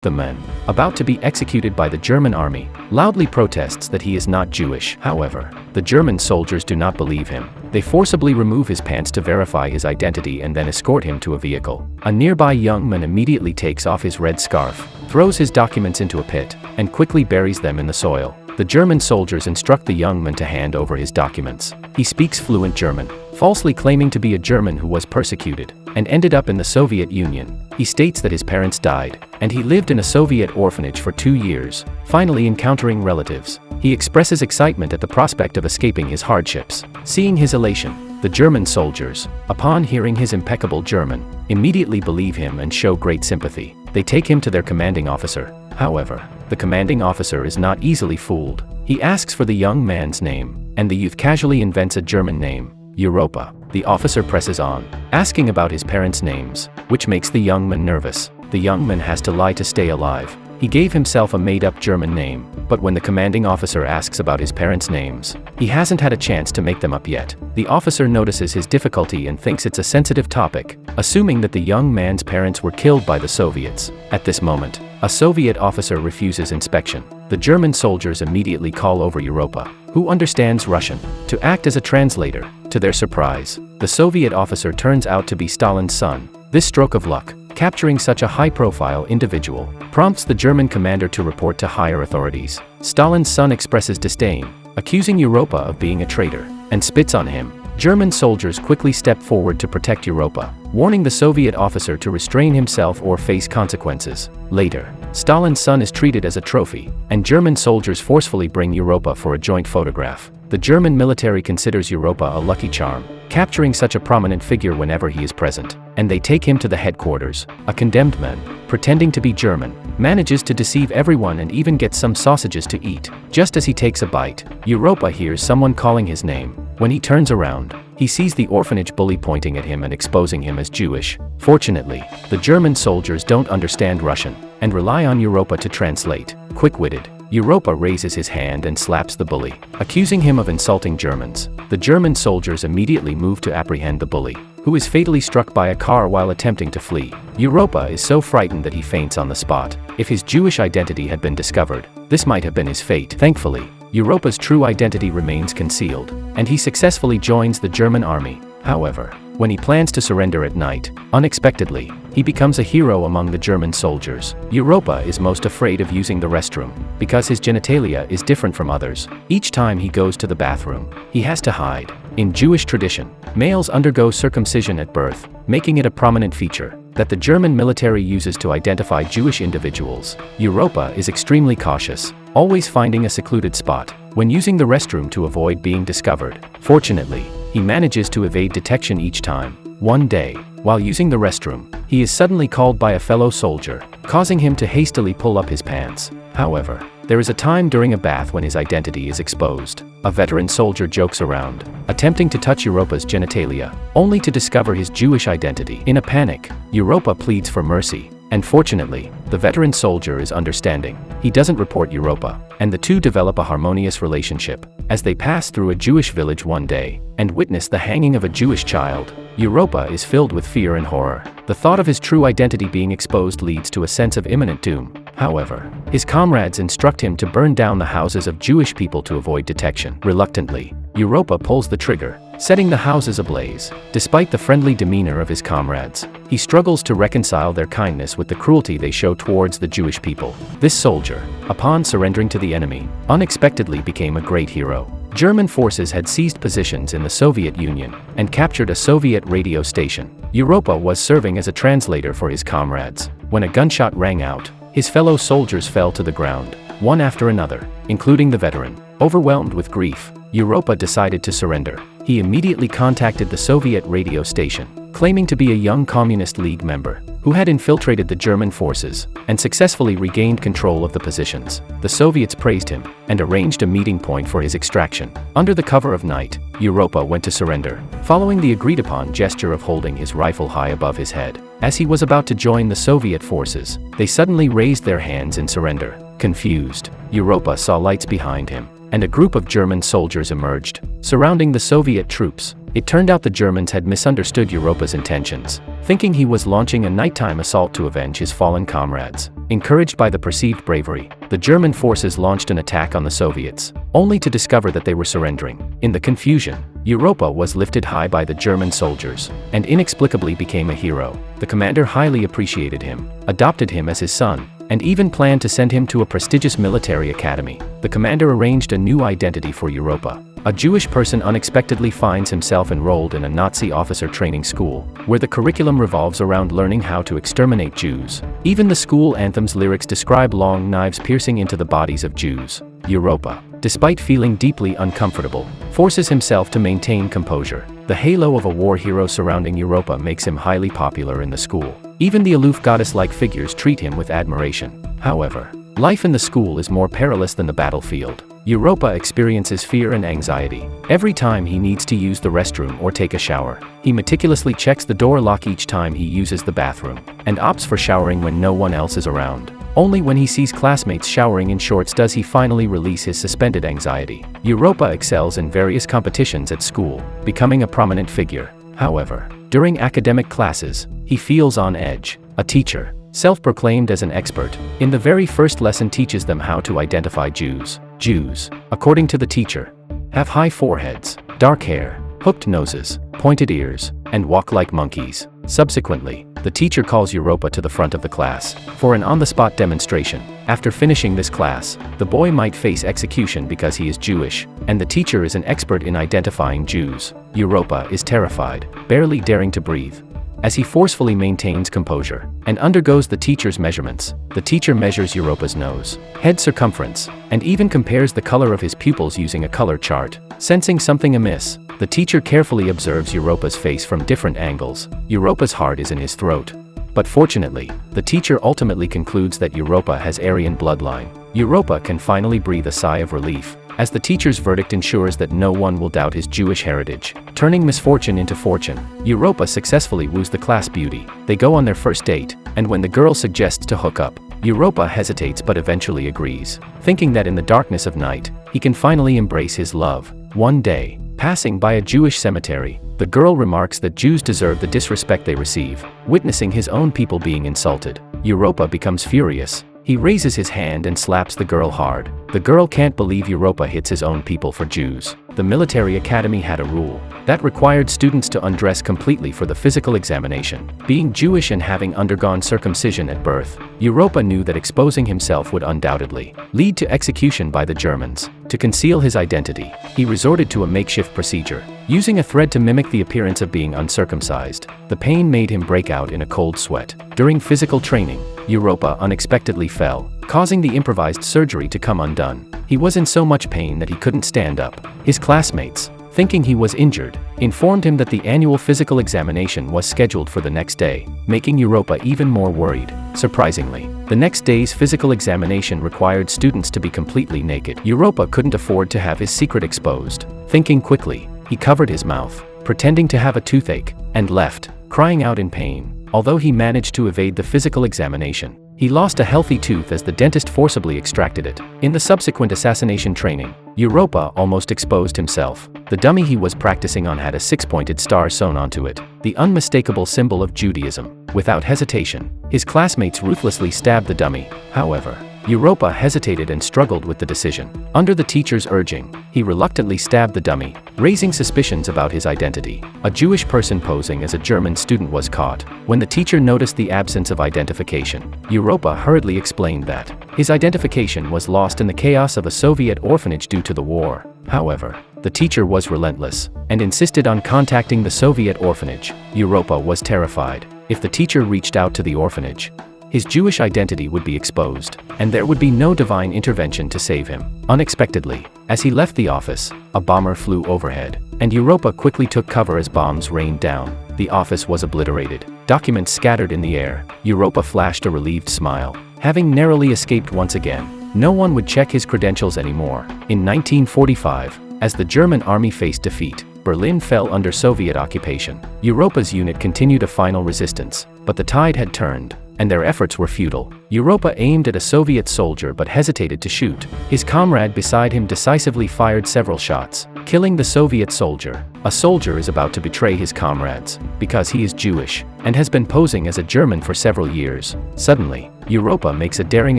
The man, about to be executed by the German army, loudly protests that he is not Jewish. However, the German soldiers do not believe him. They forcibly remove his pants to verify his identity and then escort him to a vehicle. A nearby young man immediately takes off his red scarf, throws his documents into a pit, and quickly buries them in the soil. The German soldiers instruct the young man to hand over his documents. He speaks fluent German, falsely claiming to be a German who was persecuted and ended up in the Soviet Union. He states that his parents died, and he lived in a Soviet orphanage for 2 years, finally encountering relatives. He expresses excitement at the prospect of escaping his hardships. Seeing his elation, the German soldiers, upon hearing his impeccable German, immediately believe him and show great sympathy. They take him to their commanding officer. However, the commanding officer is not easily fooled. He asks for the young man's name, and the youth casually invents a German name, Europa. The officer presses on, asking about his parents' names, which makes the young man nervous. The young man has to lie to stay alive. He gave himself a made-up German name, but when the commanding officer asks about his parents' names, he hasn't had a chance to make them up yet. The officer notices his difficulty and thinks it's a sensitive topic, assuming that the young man's parents were killed by the Soviets. At this moment, a Soviet officer refuses inspection. The German soldiers immediately call over Europa, who understands Russian, to act as a translator. To their surprise, the Soviet officer turns out to be Stalin's son. This stroke of luck, capturing such a high-profile individual, prompts the German commander to report to higher authorities. Stalin's son expresses disdain, accusing Europa of being a traitor, and spits on him. German soldiers quickly step forward to protect Europa, warning the Soviet officer to restrain himself or face consequences. Later, Stalin's son is treated as a trophy, and German soldiers forcefully bring Europa for a joint photograph. The German military considers Europa a lucky charm, capturing such a prominent figure whenever he is present, and they take him to the headquarters. A condemned man, pretending to be German, manages to deceive everyone and even gets some sausages to eat. Just as he takes a bite, Europa hears someone calling his name. When he turns around, he sees the orphanage bully pointing at him and exposing him as Jewish. Fortunately, the German soldiers don't understand Russian, and rely on Europa to translate. Quick-witted, Europa raises his hand and slaps the bully, accusing him of insulting Germans. The German soldiers immediately move to apprehend the bully, who is fatally struck by a car while attempting to flee. Europa is so frightened that he faints on the spot. If his Jewish identity had been discovered, this might have been his fate. Thankfully, Europa's true identity remains concealed, and he successfully joins the German army. However, when he plans to surrender at night, unexpectedly, he becomes a hero among the German soldiers. Europa is most afraid of using the restroom, because his genitalia is different from others. Each time he goes to the bathroom, he has to hide. In Jewish tradition, males undergo circumcision at birth, making it a prominent feature that the German military uses to identify Jewish individuals. Europa is extremely cautious, always finding a secluded spot when using the restroom to avoid being discovered. Fortunately, he manages to evade detection each time. One day, while using the restroom, he is suddenly called by a fellow soldier, causing him to hastily pull up his pants. However, there is a time during a bath when his identity is exposed. A veteran soldier jokes around, attempting to touch Europa's genitalia, only to discover his Jewish identity. In a panic, Europa pleads for mercy, and fortunately, the veteran soldier is understanding. He doesn't report Europa, and the two develop a harmonious relationship. As they pass through a Jewish village one day, and witness the hanging of a Jewish child, Europa is filled with fear and horror. The thought of his true identity being exposed leads to a sense of imminent doom. However, his comrades instruct him to burn down the houses of Jewish people to avoid detection. Reluctantly, Europa pulls the trigger, setting the houses ablaze. Despite the friendly demeanor of his comrades, he struggles to reconcile their kindness with the cruelty they show towards the Jewish people. This soldier, upon surrendering to the enemy, unexpectedly became a great hero. German forces had seized positions in the Soviet Union and captured a Soviet radio station. Europa was serving as a translator for his comrades. When a gunshot rang out, his fellow soldiers fell to the ground, one after another, including the veteran. Overwhelmed with grief, Europa decided to surrender. He immediately contacted the Soviet radio station, claiming to be a young Communist League member who had infiltrated the German forces and successfully regained control of the positions. The Soviets praised him and arranged a meeting point for his extraction. Under the cover of night, Europa went to surrender, following the agreed-upon gesture of holding his rifle high above his head. As he was about to join the Soviet forces, they suddenly raised their hands in surrender. Confused, Europa saw lights behind him, and a group of German soldiers emerged, surrounding the Soviet troops. It turned out the Germans had misunderstood Europa's intentions, thinking he was launching a nighttime assault to avenge his fallen comrades. Encouraged by the perceived bravery, the German forces launched an attack on the Soviets, only to discover that they were surrendering. In the confusion, Europa was lifted high by the German soldiers, and inexplicably became a hero. The commander highly appreciated him, adopted him as his son, and even planned to send him to a prestigious military academy. The commander arranged a new identity for Europa. A Jewish person unexpectedly finds himself enrolled in a Nazi officer training school, where the curriculum revolves around learning how to exterminate Jews. Even the school anthem's lyrics describe long knives piercing into the bodies of Jews. Europa, despite feeling deeply uncomfortable, forces himself to maintain composure. The halo of a war hero surrounding Europa makes him highly popular in the school. Even the aloof goddess-like figures treat him with admiration. However, life in the school is more perilous than the battlefield. Europa experiences fear and anxiety. Every time he needs to use the restroom or take a shower, he meticulously checks the door lock each time he uses the bathroom, and opts for showering when no one else is around. Only when he sees classmates showering in shorts does he finally release his suspended anxiety. Europa excels in various competitions at school, becoming a prominent figure. However, during academic classes, he feels on edge. A teacher, self-proclaimed as an expert, in the very first lesson teaches them how to identify Jews. Jews, according to the teacher, have high foreheads, dark hair, hooked noses, pointed ears, and walk like monkeys. Subsequently, the teacher calls Europa to the front of the class for an on-the-spot demonstration. After finishing this class, the boy might face execution because he is Jewish, and the teacher is an expert in identifying Jews. Europa is terrified, barely daring to breathe. As he forcefully maintains composure and undergoes the teacher's measurements, the teacher measures Europa's nose, head circumference, and even compares the color of his pupils using a color chart. Sensing something amiss, the teacher carefully observes Europa's face from different angles. Europa's heart is in his throat. But fortunately, the teacher ultimately concludes that Europa has Aryan bloodline. Europa can finally breathe a sigh of relief, as the teacher's verdict ensures that no one will doubt his Jewish heritage. Turning misfortune into fortune, Europa successfully woos the class beauty. They go on their first date, and when the girl suggests to hook up, Europa hesitates but eventually agrees, thinking that in the darkness of night, he can finally embrace his love. One day, passing by a Jewish cemetery, the girl remarks that Jews deserve the disrespect they receive. Witnessing his own people being insulted, Europa becomes furious. He raises his hand and slaps the girl hard. The girl can't believe Europa hits his own people for Jews. The military academy had a rule that required students to undress completely for the physical examination. Being Jewish and having undergone circumcision at birth, Europa knew that exposing himself would undoubtedly lead to execution by the Germans. To conceal his identity, he resorted to a makeshift procedure, using a thread to mimic the appearance of being uncircumcised. The pain made him break out in a cold sweat. During physical training, Europa unexpectedly fell, causing the improvised surgery to come undone. He was in so much pain that he couldn't stand up. His classmates, thinking he was injured, informed him that the annual physical examination was scheduled for the next day, making Europa even more worried. Surprisingly, the next day's physical examination required students to be completely naked. Europa couldn't afford to have his secret exposed. Thinking quickly, he covered his mouth, pretending to have a toothache, and left, crying out in pain. Although he managed to evade the physical examination, he lost a healthy tooth as the dentist forcibly extracted it. In the subsequent assassination training, Europa almost exposed himself. The dummy he was practicing on had a six-pointed star sewn onto it, the unmistakable symbol of Judaism. Without hesitation, his classmates ruthlessly stabbed the dummy. However, Europa hesitated and struggled with the decision. Under the teacher's urging, he reluctantly stabbed the dummy, raising suspicions about his identity. A Jewish person posing as a German student was caught. When the teacher noticed the absence of identification, Europa hurriedly explained that his identification was lost in the chaos of a Soviet orphanage due to the war. However, the teacher was relentless and insisted on contacting the Soviet orphanage. Europa was terrified. If the teacher reached out to the orphanage, his Jewish identity would be exposed, and there would be no divine intervention to save him. Unexpectedly, as he left the office, a bomber flew overhead, and Europa quickly took cover as bombs rained down. The office was obliterated, documents scattered in the air. Europa flashed a relieved smile. Having narrowly escaped once again, no one would check his credentials anymore. In 1945, as the German army faced defeat, Berlin fell under Soviet occupation. Europa's unit continued a final resistance, but the tide had turned. and their efforts were futile. Europa aimed at a Soviet soldier but hesitated to shoot. His comrade beside him decisively fired several shots, killing the Soviet soldier. A soldier is about to betray his comrades, because he is Jewish, and has been posing as a German for several years. Suddenly, Europa makes a daring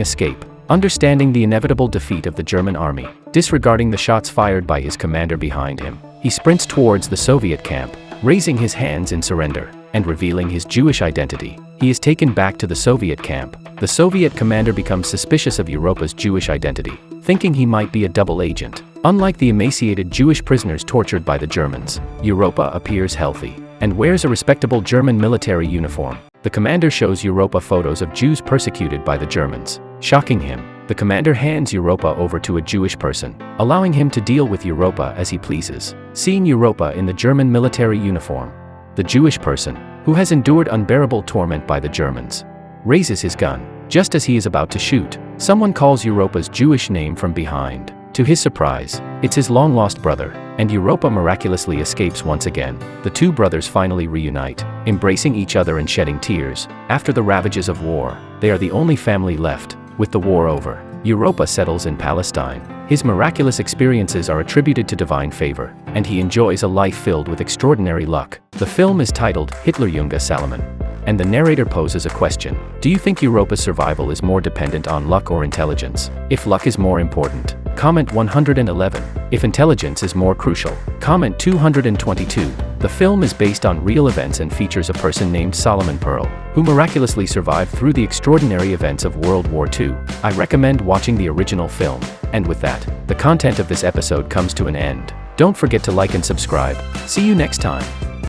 escape, understanding the inevitable defeat of the German army. Disregarding the shots fired by his commander behind him, he sprints towards the Soviet camp, raising his hands in surrender, and revealing his Jewish identity. He is taken back to the Soviet camp. The Soviet commander becomes suspicious of Europa's Jewish identity, thinking he might be a double agent. Unlike the emaciated Jewish prisoners tortured by the Germans, Europa appears healthy, and wears a respectable German military uniform. The commander shows Europa photos of Jews persecuted by the Germans. Shocking him, the commander hands Europa over to a Jewish person, allowing him to deal with Europa as he pleases. Seeing Europa in the German military uniform, the Jewish person, who has endured unbearable torment by the Germans, raises his gun. Just as he is about to shoot, someone calls Europa's Jewish name from behind. To his surprise, it's his long-lost brother, and Europa miraculously escapes once again. The two brothers finally reunite, embracing each other and shedding tears. After the ravages of war, they are the only family left. With the war over, Europa settles in Palestine. His miraculous experiences are attributed to divine favor, and he enjoys a life filled with extraordinary luck. The film is titled Hitlerjunge Salomon, and the narrator poses a question. Do you think Europa's survival is more dependent on luck or intelligence? If luck is more important, comment 111. If intelligence is more crucial, comment 222. The film is based on real events and features a person named Solomon Pearl, who miraculously survived through the extraordinary events of World War II. I recommend watching the original film. And with that, the content of this episode comes to an end. Don't forget to like and subscribe. See you next time.